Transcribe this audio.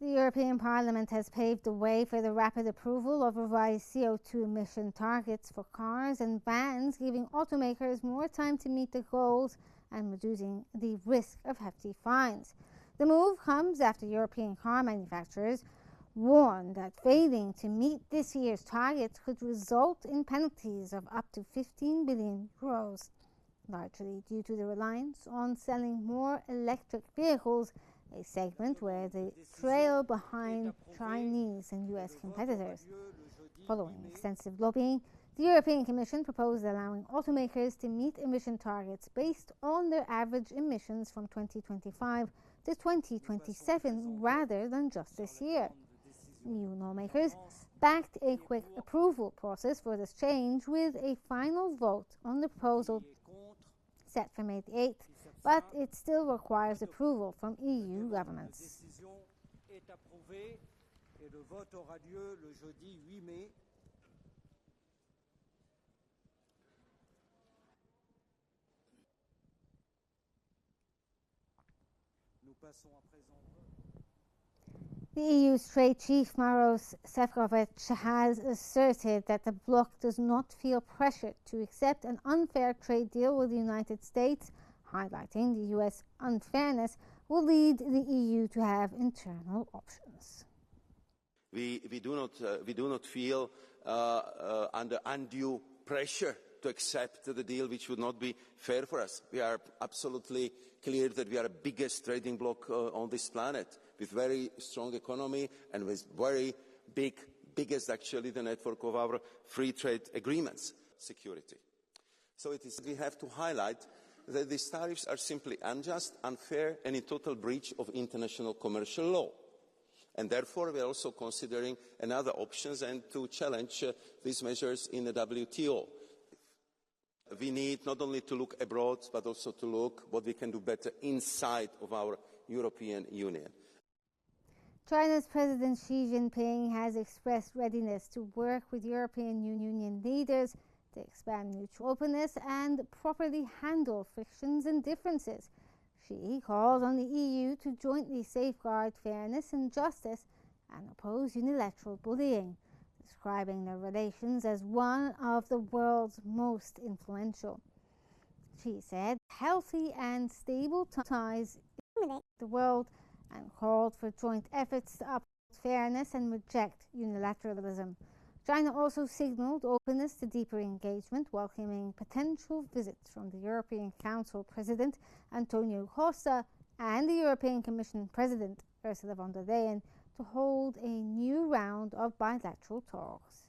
The European Parliament has paved the way for the rapid approval of revised CO2 emission targets for cars and vans, giving automakers more time to meet the goals and reducing the risk of hefty fines. The move comes after European car manufacturers warned that failing to meet this year's targets could result in penalties of up to 15 billion euros, largely due to the reliance on selling more electric vehicles, a segment where they trail behind Chinese and US competitors. Following extensive lobbying, the European Commission proposed allowing automakers to meet emission targets based on their average emissions from 2025 to 2027 rather than just this year. EU lawmakers backed a quick approval process for this change, with a final vote on the proposal set for May 8th, but it still requires approval from EU governments. The EU's trade chief, Maros Sefcovic, has asserted that the bloc does not feel pressured to accept an unfair trade deal with the United States, highlighting the US unfairness will lead the EU to have internal options. We do not feel under undue pressure to accept the deal which would not be fair for us. We are absolutely clear that we are the biggest trading bloc on this planet, with very strong economy and with very biggest actually the network of our free trade agreements, security. So we have to highlight that these tariffs are simply unjust, unfair and in total breach of international commercial law. And therefore we are also considering another options and to challenge these measures in the WTO. We need not only to look abroad, but also to look what we can do better inside of our European Union. China's President Xi Jinping has expressed readiness to work with European Union leaders to expand mutual openness and properly handle frictions and differences. Xi called on the EU to jointly safeguard fairness and justice and oppose unilateral bullying, describing their relations as one of the world's most influential. Xi said healthy and stable ties illuminate the world and called for joint efforts to uphold fairness and reject unilateralism. China also signaled openness to deeper engagement, welcoming potential visits from the European Council President Antonio Costa and the European Commission President Ursula von der Leyen to hold a new round of bilateral talks.